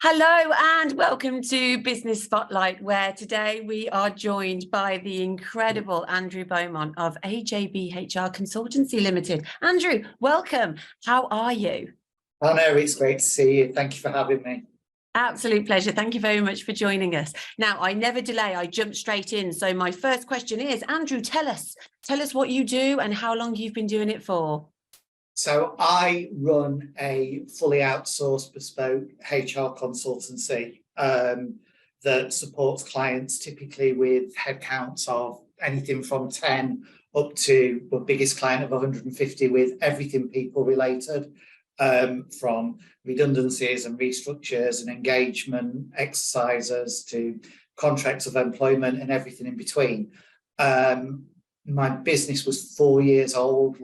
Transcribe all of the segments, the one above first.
Hello and welcome to Business Spotlight, where today we are joined by the incredible Andrew Beaumont of AJB HR Consultancy Limited. Andrew, welcome. How are you? Oh no, it's great to see you. Thank you for having me. Absolute pleasure. Thank you very much for joining us. Now, I never delay, I jump straight in. So my first question is, Andrew, tell us what you do and how long you've been doing it for. So I run a fully outsourced bespoke HR consultancy that supports clients typically with headcounts of anything from 10 up to the biggest client of 150 with everything people related, from redundancies and restructures and engagement exercises to contracts of employment and everything in between. My business was 4 years old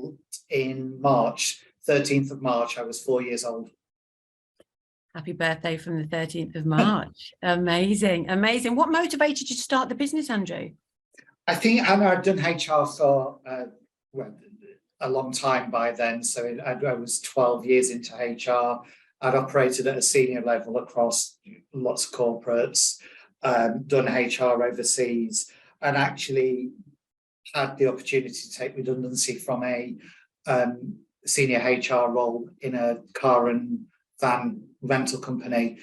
in March, 13th of March, I was 4 years old. Happy birthday from the 13th of March. Amazing, amazing. What motivated you to start the business, Andrew? I think I'd done HR for a long time by then. So I was 12 years into HR. I'd operated at a senior level across lots of corporates, done HR overseas, and actually had the opportunity to take redundancy from a senior HR role in a car and van rental company.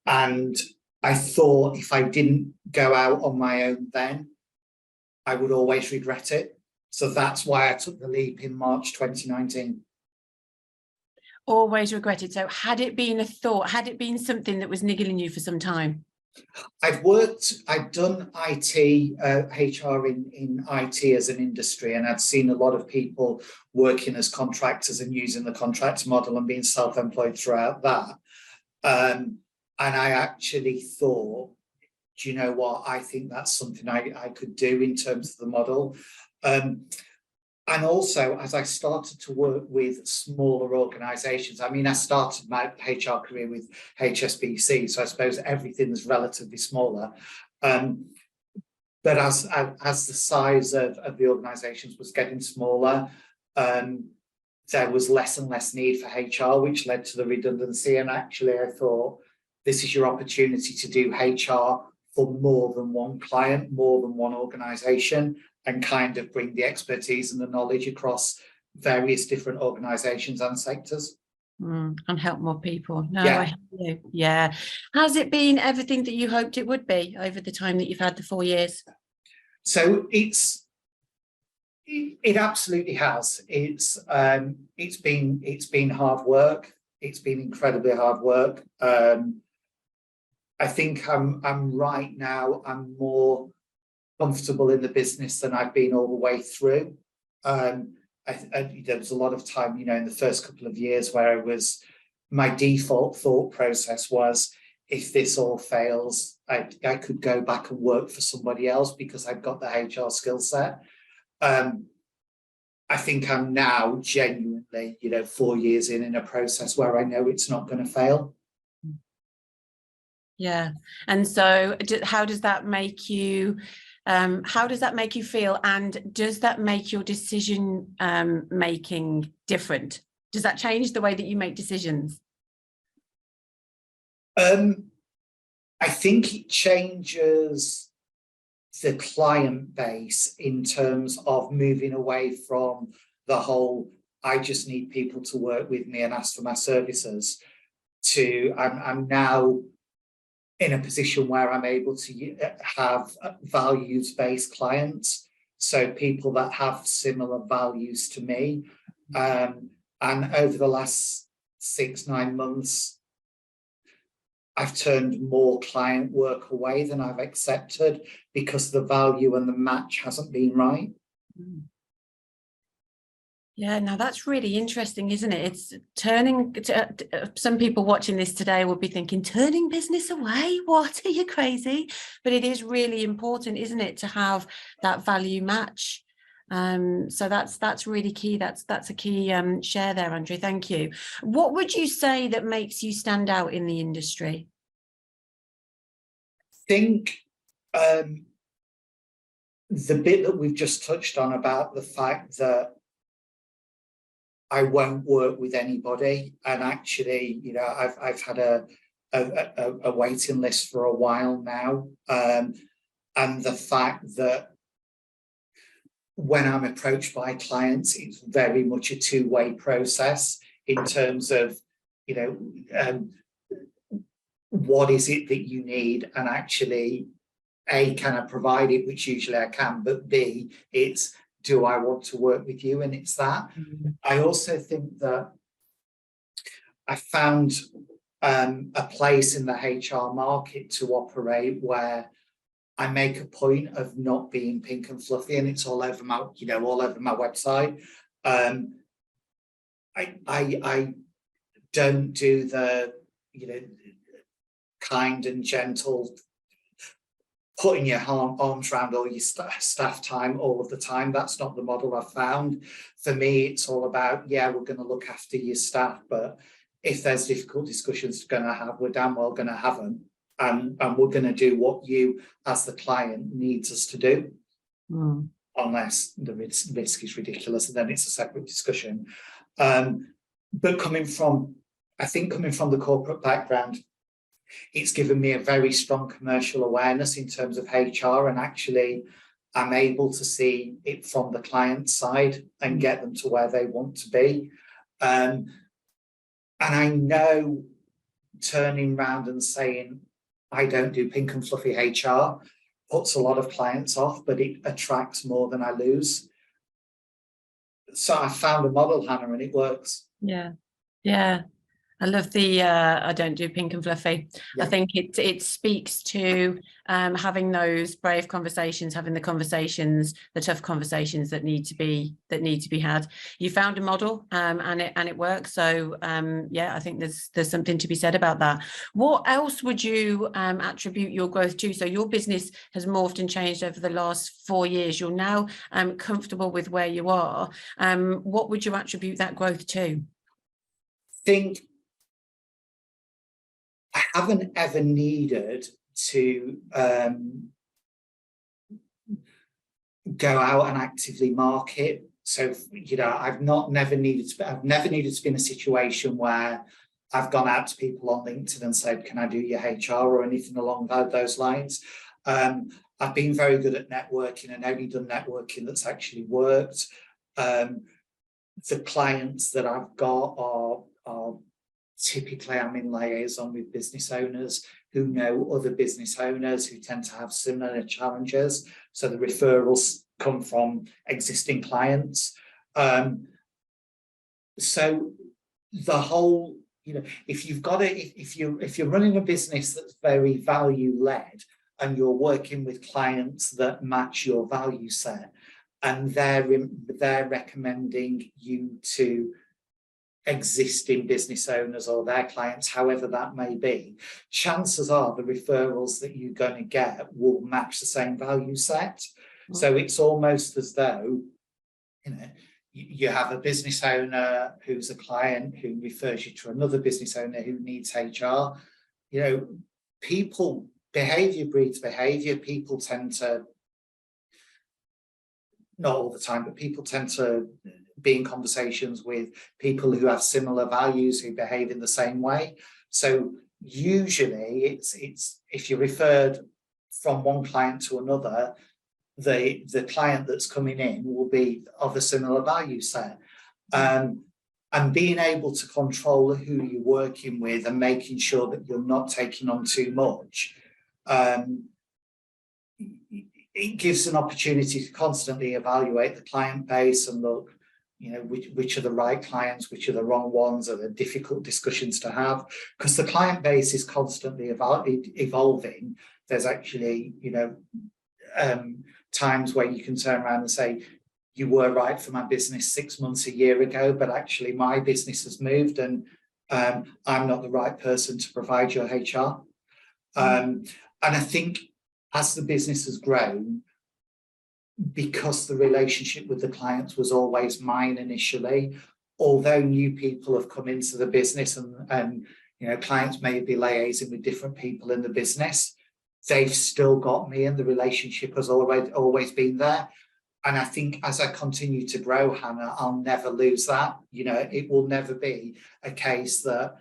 And I thought if I didn't go out on my own then, I would always regret it. So that's why I took the leap in March 2019. Always regretted. So had it been a thought, had it been something that was niggling you for some time? I've done IT, HR in IT as an industry, and I'd seen a lot of people working as contractors and using the contract model and being self-employed throughout that. And I actually thought, do you know what? I think that's something I could do in terms of the model. And also, as I started to work with smaller organisations, I mean, I started my HR career with HSBC, so I suppose everything's relatively smaller. But as the size of the organisations was getting smaller, there was less and less need for HR, which led to the redundancy. And actually, I thought, this is your opportunity to do HR for more than one client, more than one organisation, and kind of bring the expertise and the knowledge across various different organisations and sectors. And help more people. No, yeah. I hear you. Yeah. Has it been everything that you hoped it would be over the time that you've had the 4 years? So it absolutely has. It's been hard work. It's been incredibly hard work. I think I'm right now, I'm more comfortable in the business than I've been all the way through. There was a lot of time, in the first couple of years where my default thought process was, if this all fails, I could go back and work for somebody else because I've got the HR skill set. I think I'm now genuinely, 4 years in a process where I know it's not going to fail. Yeah. And so how does that make you feel, and does that make your decision making different? Does that change the way that you make decisions? I think it changes the client base in terms of moving away from the whole, I just need people to work with me and ask for my services, to I'm now in a position where I'm able to have values-based clients, so people that have similar values to me. And over the last 6-9 months, I've turned more client work away than I've accepted because the value and the match hasn't been right. Yeah, now that's really interesting, isn't it? It's turning, some people watching this today will be thinking, turning business away? What, are you crazy? But it is really important, isn't it, to have that value match. So that's really key. That's a key share there, Andrew. Thank you. What would you say that makes you stand out in the industry? I think the bit that we've just touched on about the fact that I won't work with anybody. And actually, I've had a a waiting list for a while now. And the fact that when I'm approached by clients, it's very much a two-way process in terms of, you know, what is it that you need, and actually, A, can I provide it, which usually I can, but B, it's, do I want to work with you? And it's that. I also think that I found a place in the HR market to operate where I make a point of not being pink and fluffy, and it's all over my, you know, all over my website. I don't do the, you know, kind and gentle, putting your arms around all your staff time all of the time. That's not the model I've found. For me, it's all about, yeah, we're going to look after your staff, but if there's difficult discussions we're going to have, we're damn well going to have them. And we're going to do what you, as the client, needs us to do, unless the risk is ridiculous, and then it's a separate discussion. But coming from the corporate background, it's given me a very strong commercial awareness in terms of HR, and actually I'm able to see it from the client side and get them to where they want to be. And I know turning around and saying, I don't do pink and fluffy HR, puts a lot of clients off, but it attracts more than I lose. So I found a model, Hannah, and it works. Yeah. I love the I don't do pink and fluffy. Yeah. I think it speaks to having those brave conversations, having the conversations, the tough conversations that need to be had. You found a model and it works. So yeah, I think there's something to be said about that. What else would you attribute your growth to? So your business has morphed and changed over the last 4 years. You're now comfortable with where you are. What would you attribute that growth to? I think I haven't ever needed to go out and actively market. So, you know, I've never needed to be in a situation where I've gone out to people on LinkedIn and said, can I do your HR or anything along those lines? I've been very good at networking and only done networking that's actually worked. The clients that I've got are typically, I'm in liaison with business owners who know other business owners who tend to have similar challenges. So the referrals come from existing clients. So the whole, you know, if you're running a business that's very value led and you're working with clients that match your value set, and they're recommending you to existing business owners or their clients, however that may be, chances are the referrals that you're going to get will match the same value set. So it's almost as though, you know, you have a business owner who's a client who refers you to another business owner who needs HR. You know, behavior breeds behavior. People tend to, not all the time, but people tend to be in conversations with people who have similar values, who behave in the same way. So usually it's if you're referred from one client to another, the client that's coming in will be of a similar value set. And being able to control who you're working with and making sure that you're not taking on too much, it gives an opportunity to constantly evaluate the client base and look, you know, which are the right clients, which are the wrong ones, are the difficult discussions to have, because the client base is constantly evolving. There's actually, you know, times where you can turn around and say, you were right for my business 6 months, a year ago, but actually my business has moved and I'm not the right person to provide your HR. And I think as the business has grown, because the relationship with the clients was always mine initially, although new people have come into the business and you know, clients may be liaising with different people in the business, they've still got me and the relationship has always been there. And I think as I continue to grow, Hannah, I'll never lose that. You know, it will never be a case that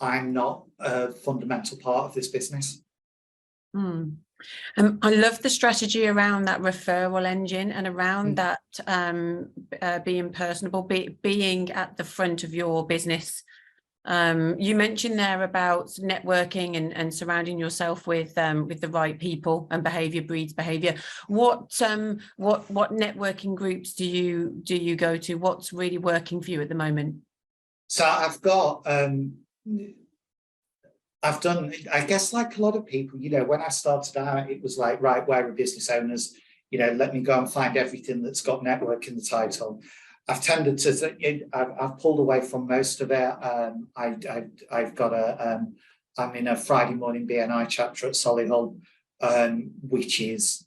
I'm not a fundamental part of this business. I love the strategy around that referral engine and around that being personable, being at the front of your business. You mentioned there about networking and surrounding yourself with the right people, and behavior breeds behavior. What networking groups do you go to? What's really working for you at the moment? So I've got I've done, I guess, like a lot of people, you know, when I started out, it was like, right, where are business owners? You know, let me go and find everything that's got network in the title. I've tended to, I've pulled away from most of it. I've got I'm in a Friday morning BNI chapter at Solihull, which is,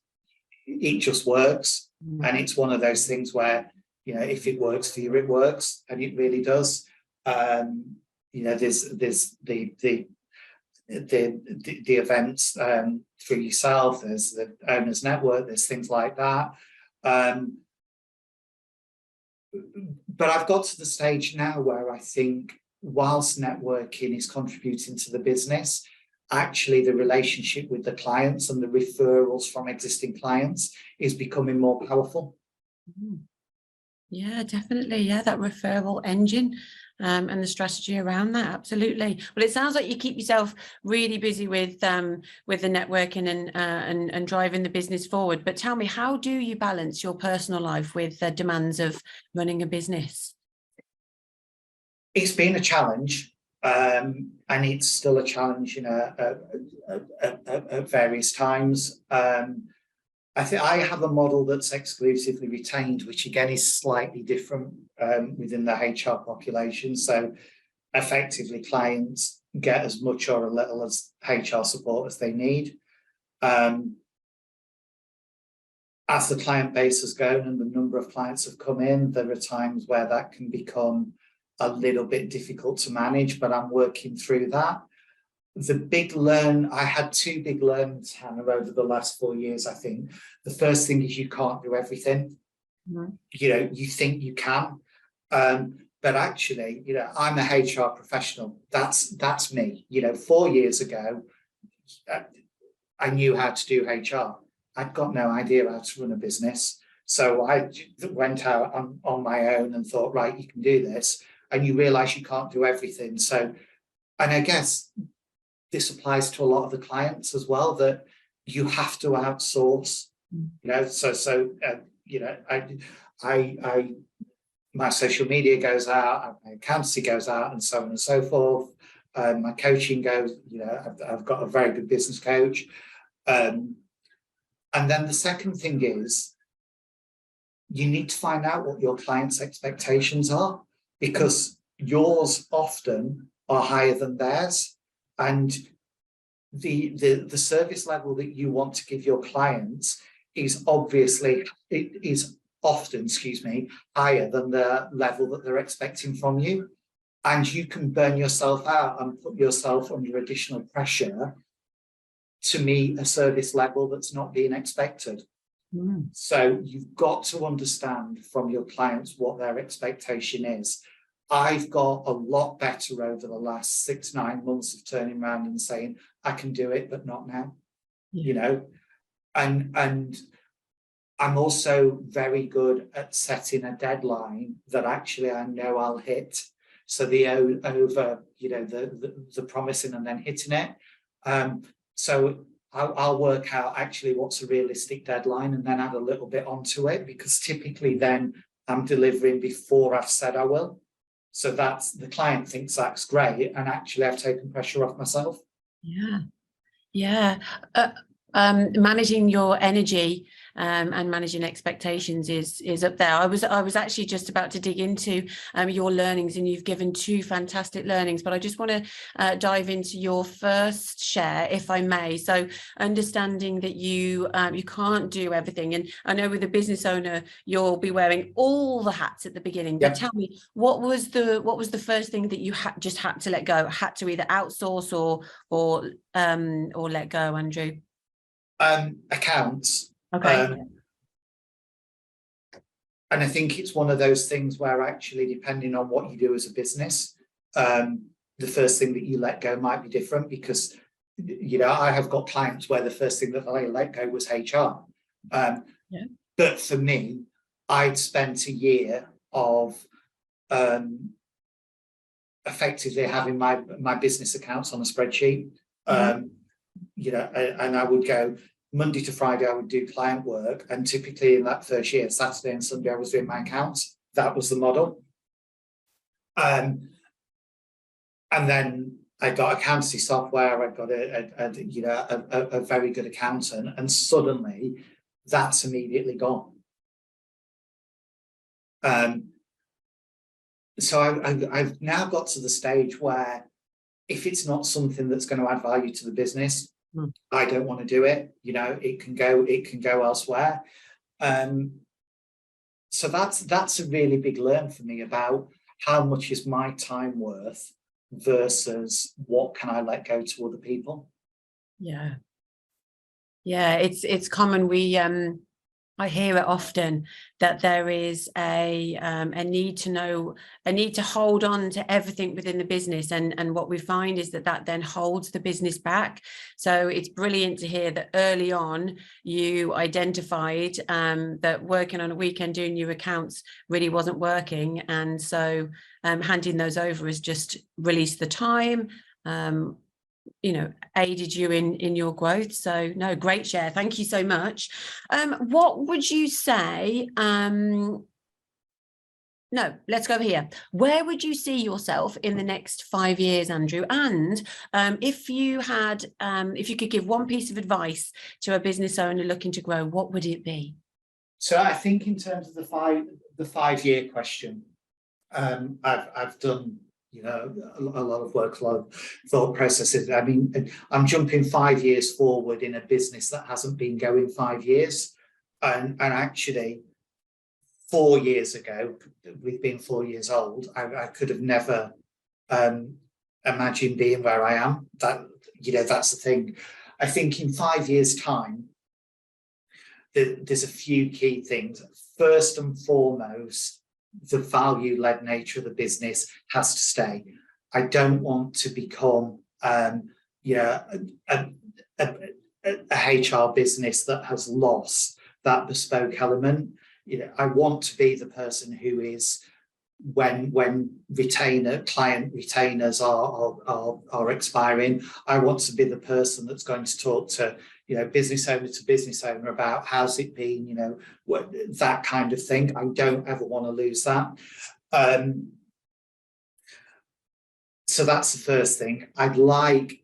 it just works. And it's one of those things where, you know, if it works for you, it works, and it really does. You know, there's the events through yourself, there's the owners network, there's things like that. But I've got to the stage now where I think, whilst networking is contributing to the business, actually the relationship with the clients and the referrals from existing clients is becoming more powerful. Yeah, definitely. Yeah, that referral engine and the strategy around that. Absolutely. Well, it sounds like you keep yourself really busy with the networking and driving the business forward. But tell me, how do you balance your personal life with the demands of running a business? It's been a challenge, and it's still a challenge, you know, at various times. I think I have a model that's exclusively retained, which again is slightly different within the HR population. So effectively, clients get as much or a little as HR support as they need. As the client base has grown and the number of clients have come in, there are times where that can become a little bit difficult to manage, but I'm working through that. I had two big learns, Hannah, over the last 4 years, I think. The first thing is you can't do everything. You know, you think you can, but actually, you know, I'm a HR professional. That's me. You know, 4 years ago, I knew how to do HR. I'd got no idea how to run a business. So I went out on my own and thought, right, you can do this. And you realize you can't do everything. So, and I guess this applies to a lot of the clients as well, that you have to outsource, you know, you know, my social media goes out, my accountancy goes out, and so on and so forth. My coaching goes, you know, I've got a very good business coach. And then the second thing is, you need to find out what your clients' expectations are, because yours often are higher than theirs. And the service level that you want to give your clients is often, higher than the level that they're expecting from you. And you can burn yourself out and put yourself under additional pressure to meet a service level that's not being expected. So you've got to understand from your clients what their expectation is. I've got a lot better over the last 6-9 months of turning around and saying, I can do it, but not now, you know, and I'm also very good at setting a deadline that actually I know I'll hit. So the over, you know, the promising and then hitting it. So I'll work out actually what's a realistic deadline and then add a little bit onto it, because typically then I'm delivering before I've said I will. So that's, the client thinks that's great, and actually I've taken pressure off myself. Yeah. Managing your energy and managing expectations is up there. I was actually just about to dig into your learnings, and you've given 2 fantastic learnings, but I just want to dive into your first share, if I may. So understanding that you can't do everything, and I know with a business owner you'll be wearing all the hats at the beginning. But tell me, what was the first thing that you just had to let go, had to either outsource or let go, Andrew? Accounts. Okay. And I think it's one of those things where actually, depending on what you do as a business, the first thing that you let go might be different, because, you know, I have got clients where the first thing that I let go was HR. But for me, I'd spent a year of effectively having my business accounts on a spreadsheet. You know, and I would go Monday to Friday, I would do client work, and typically in that first year, Saturday and Sunday, I was doing my accounts. That was the model. And then I got accountancy software. I got a very good accountant, and suddenly that's immediately gone. So I've now got to the stage where if it's not something that's going to add value to the business, I don't want to do it. You know, it can go elsewhere. So that's a really big learn for me about how much is my time worth versus what can I let go to other people. Yeah, it's common. I hear it often that there is a need to hold on to everything within the business, and what we find is that then holds the business back. So it's brilliant to hear that early on you identified that working on a weekend doing your accounts really wasn't working, and so handing those over has just released the time, you know, aided you in your growth. So no, great share, thank you so much. What would you say, no, let's go over here. Where would you see yourself in the next 5 years, Andrew? And if you could give one piece of advice to a business owner looking to grow, what would it be? So I think in terms of the 5 year question, I've done, you know, a lot of work, a lot of thought processes. I mean, I'm jumping 5 years forward in a business that hasn't been going 5 years. And actually, 4 years ago, with being 4 years old, I could have never imagined being where I am. That, you know, that's the thing. I think in 5 years' time, there's a few key things. First and foremost, the value-led nature of the business has to stay. I don't want to become, you know, a HR business that has lost that bespoke element. You know, I want to be the person who is, when client retainers are expiring, I want to be the person that's going to talk to, you know, business owner to business owner about how's it been, you know, that kind of thing. I don't ever want to lose that. So that's the first thing. I'd like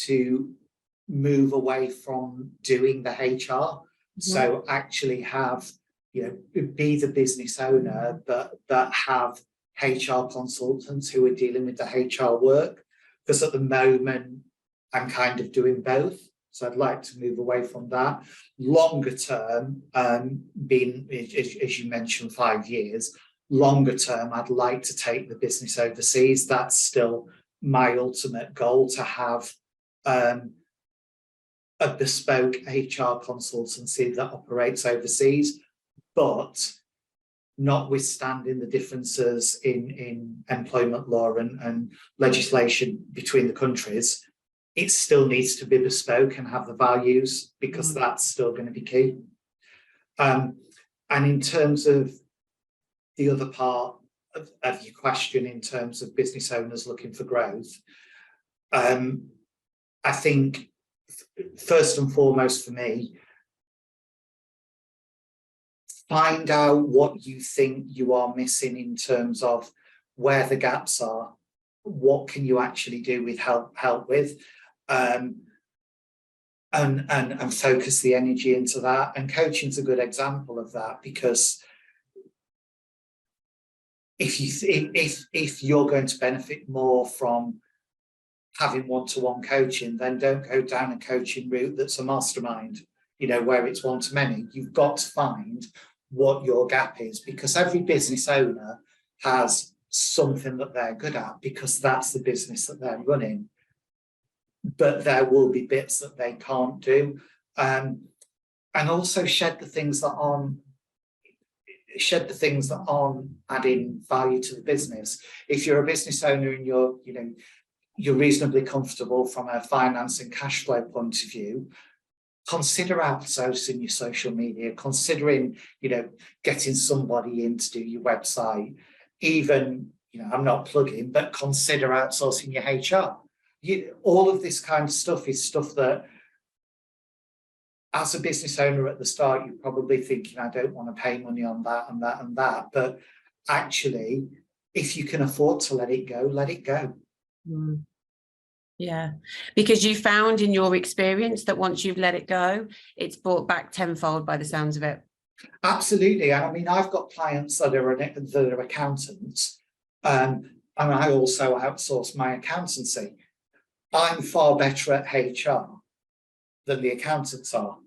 to move away from doing the HR. So actually have, you know, be the business owner, but have HR consultants who are dealing with the HR work. Because at the moment, I'm kind of doing both. So I'd like to move away from that. Longer term, being, as you mentioned, 5 years, longer term, I'd like to take the business overseas. That's still my ultimate goal, to have a bespoke HR consultancy that operates overseas, but notwithstanding the differences in employment law and legislation between the countries, it still needs to be bespoke and have the values, because that's still going to be key. And in terms of the other part of your question, in terms of business owners looking for growth, I think first and foremost for me, find out what you think you are missing in terms of where the gaps are. What can you actually do with help with, and focus the energy into that. And coaching's a good example of that, because if you're going to benefit more from having one-to-one coaching, then don't go down a coaching route that's a mastermind, you know, where it's one-to-many. You've got to find what your gap is, because every business owner has something that they're good at, because that's the business that they're running. But there will be bits that they can't do, and also shed the things that aren't, shed the things that aren't adding value to the business. If you're a business owner and you're reasonably comfortable from a finance and cash flow point of view, consider outsourcing your social media, considering, getting somebody in to do your website, even, I'm not plugging, but consider outsourcing your HR. All of this kind of stuff is stuff that, as a business owner at the start, you're probably thinking, I don't want to pay money on that and that and that. But actually, if you can afford to let it go, let it go. Mm. Yeah, because you found in your experience that once you've let it go, it's brought back tenfold by the sounds of it. Absolutely. I mean, I've got clients that are accountants, and I also outsource my accountancy. I'm far better at HR than the accountants are.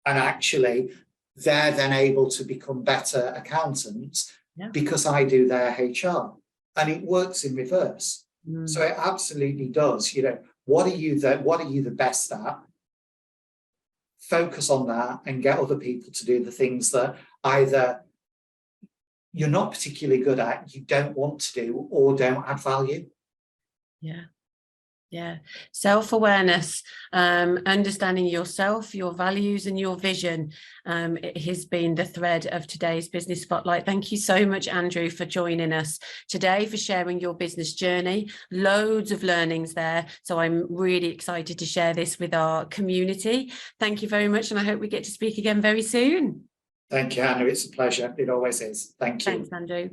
And actually, they're then able to become better accountants because I do their HR. And it works in reverse. Mm. So it absolutely does. What are you the best at? Focus on that and get other people to do the things that either you're not particularly good at, you don't want to do, or don't add value. Yeah. Self-awareness, understanding yourself, your values and your vision. It has been the thread of today's Business Spotlight. Thank you so much, Andrew, for joining us today, for sharing your business journey. Loads of learnings there. So I'm really excited to share this with our community. Thank you very much. And I hope we get to speak again very soon. Thank you, Hannah. It's a pleasure. It always is. Thank you. Thanks, Andrew.